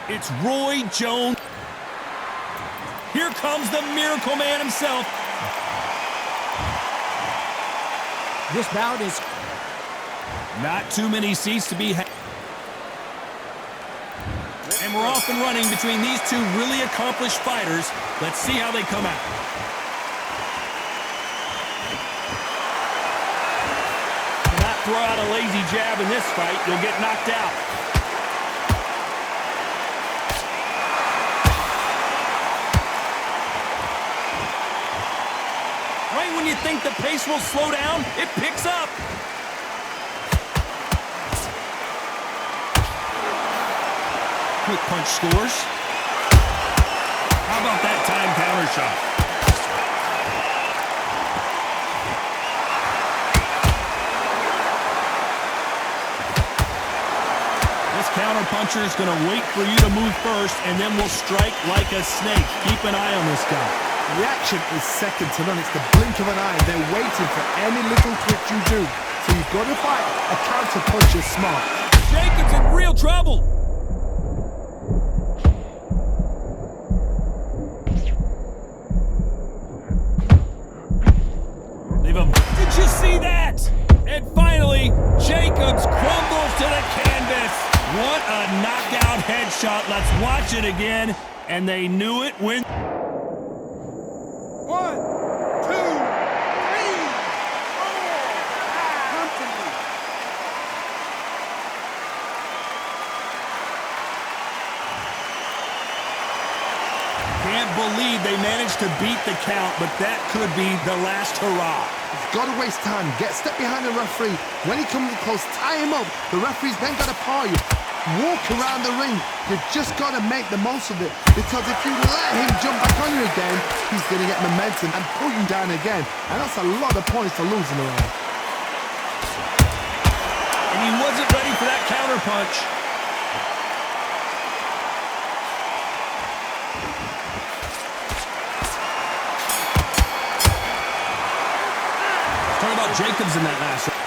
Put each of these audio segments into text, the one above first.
It's Roy Jones. Here comes the Miracle Man himself. This bout is not too many seats to be had. And we're off and running between these two really accomplished fighters. Let's see how they come out. Do not throw out a lazy jab in this fight. You'll get knocked out. Right when you think the pace will slow down, it picks up. Quick punch scores. How about that time counter shot? This counter puncher is going to wait for you to move first, and then will strike like a snake. Keep an eye on this guy. The action is second to none. It's the blink of an eye. They're waiting for any little twitch you do. So you've got to fight a counter puncher smart. Jacobs in real trouble. Did you see that? And finally, Jacobs crumbles to the canvas. What a knockout headshot. Let's watch it again. And they knew it when... 1, 2, 3, 4, 5. Can't believe they managed to beat the count, but that could be the last hurrah. You've got to waste time. Get step behind the referee. When he comes close, tie him up. The referee's then got to paw you. Walk around the ring. You've just got to make the most of it. Because if you let him jump back on you again, he's going to get momentum and pull you down again. And that's a lot of points to lose in a round. And he wasn't ready for that counter punch. Talk about Jacobs in that last round.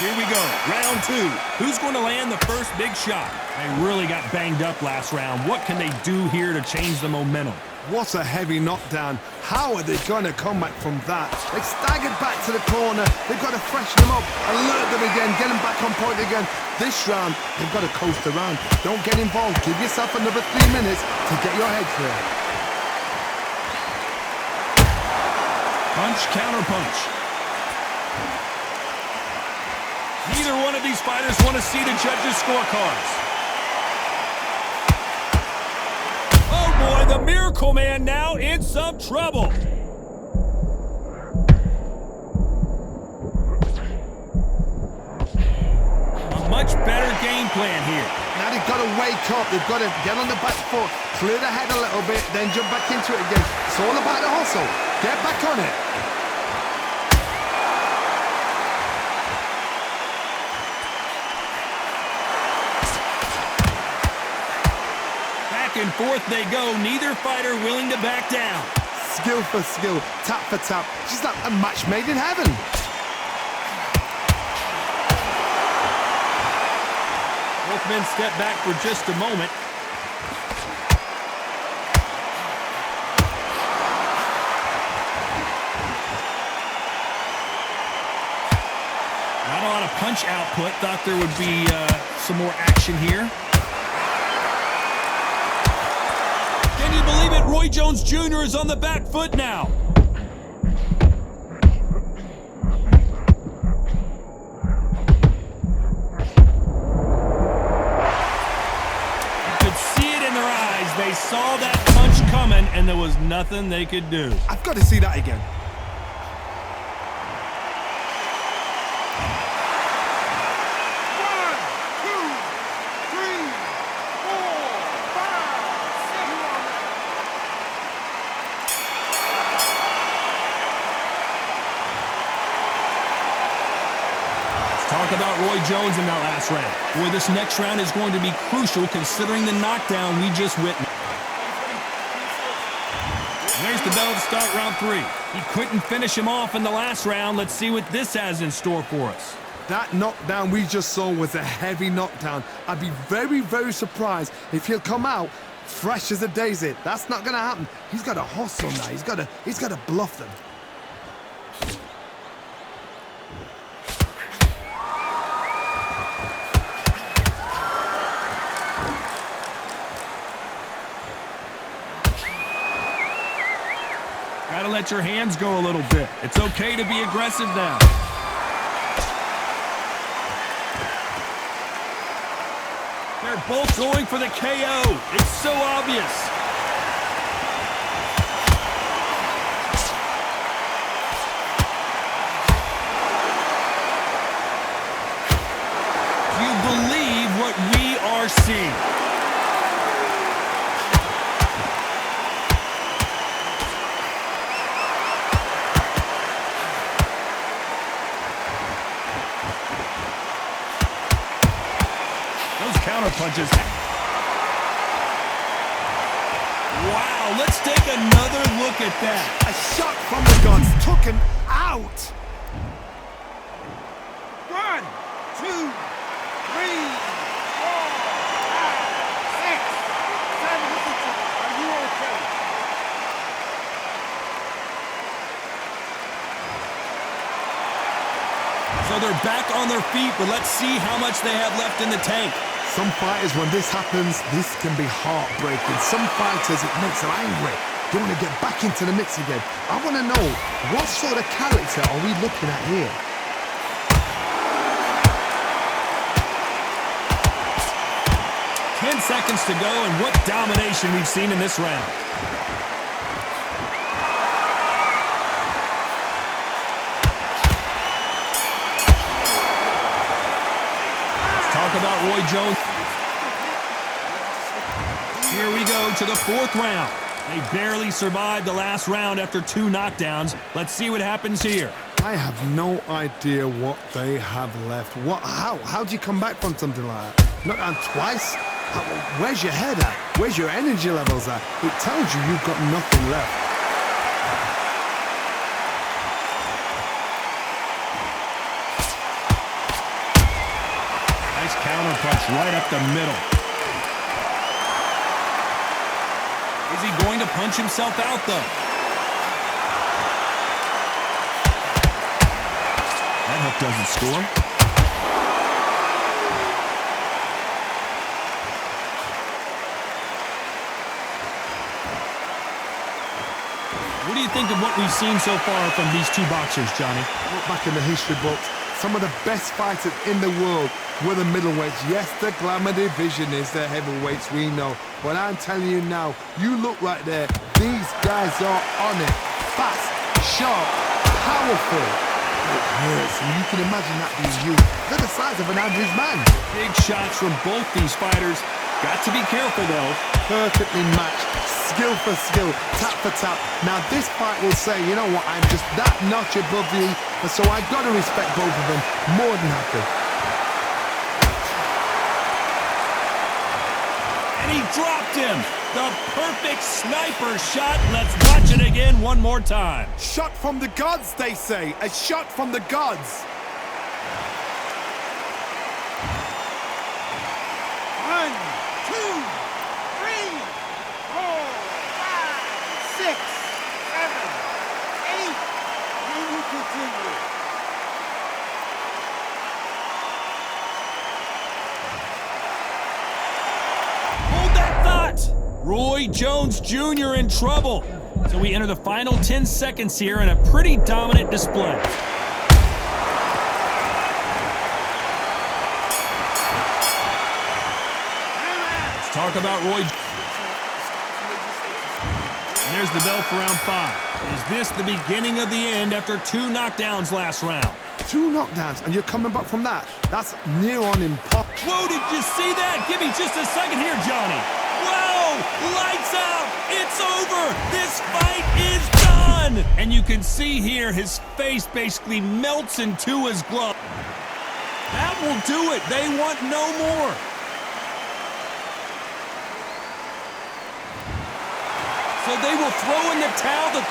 Here we go, round 2. Who's going to land the first big shot? They really got banged up last round. What can they do here to change the momentum? What a heavy knockdown. How are they going to come back from that? They staggered back to the corner. They've got to freshen them up, alert them again, get them back on point again. This round, they've got to coast around. Don't get involved. Give yourself another 3 minutes to get your head clear. Punch, counter punch. Neither one of these fighters want to see the judges' scorecards. Oh boy, the Miracle Man now in some trouble. A much better game plan here. Now they've got to wake up. They've got to get on the back foot, clear the head a little bit, then jump back into it again. It's all about the hustle. Get back on it. Back and forth they go, neither fighter willing to back down. Skill for skill, tap for tap. She's like a match made in heaven. Both men step back for just a moment. Not a lot of punch output. Thought there would be some more action here. Can you believe it? Roy Jones Jr. is on the back foot now. You could see it in their eyes. They saw that punch coming, and there was nothing they could do. I've got to see that again. Talk about Roy Jones in that last round. Boy, this next round is going to be crucial considering the knockdown we just witnessed. There's the bell to start round 3. He couldn't finish him off in the last round. Let's see what this has in store for us. That knockdown we just saw was a heavy knockdown. I'd be very, very surprised if he'll come out fresh as a daisy. That's not going to happen. He's got to hustle now. He's got to bluff them. Gotta let your hands go a little bit. It's okay to be aggressive now. They're both going for the KO. It's so obvious. Do you believe what we are seeing? Counter punches. Wow, let's take another look at that. A shot from the guns took him out. 1, 2, 3, 4, 5, 6, 7. Are you okay? So they're back on their feet, but let's see how much they have left in the tank. Some fighters, when this happens, this can be heartbreaking. Some fighters, it makes them angry. They want to get back into the mix again. I want to know, what sort of character are we looking at here? Ten seconds to go, and what domination we've seen in this round. About Roy Jones. Here we go to the fourth round. They barely survived the last round after 2 knockdowns. Let's see what happens here. I have no idea what they have left. How do you come back from something like that? Knocked down twice? Where's your head at? Where's your energy levels at? It tells you you've got nothing left. Counter punch right up the middle. Is he going to punch himself out, though? That hook doesn't score. What do you think of what we've seen so far from these two boxers, Johnny? Look back in the history books. Some of the best fighters in the world were the middleweights. Yes, the glamour division is the heavyweights, we know. But I'm telling you now, you look right there, these guys are on it. Fast, sharp, powerful. It hurts, and you can imagine that being you. They're the size of an average man. Big shots from both these fighters. Got to be careful, though. Perfectly matched, skill for skill, tap for tap. Now this fight will say, you know what, I'm just that notch above you, and so I've got to respect both of them more than happy. And he dropped him. The perfect sniper shot. Let's watch it again one more time. Shot from the gods, they say. A shot from the gods. 1, 2, 3, 4, 5, 6, 7, 8. And we continue. Hold that thought. Roy Jones Jr. in trouble. So we enter the final 10 seconds here in a pretty dominant display. Let's talk about Roy. And there's the bell for round 5. Is this the beginning of the end after 2 knockdowns last round? 2 knockdowns, and you're coming back from that. That's near on impossible. Whoa, did you see that? Give me just a second here, Johnny. Whoa, lights out. It's over. This fight is done. And you can see here his face basically melts into his glove. That will do it. They want no more. So they will throw in the towel.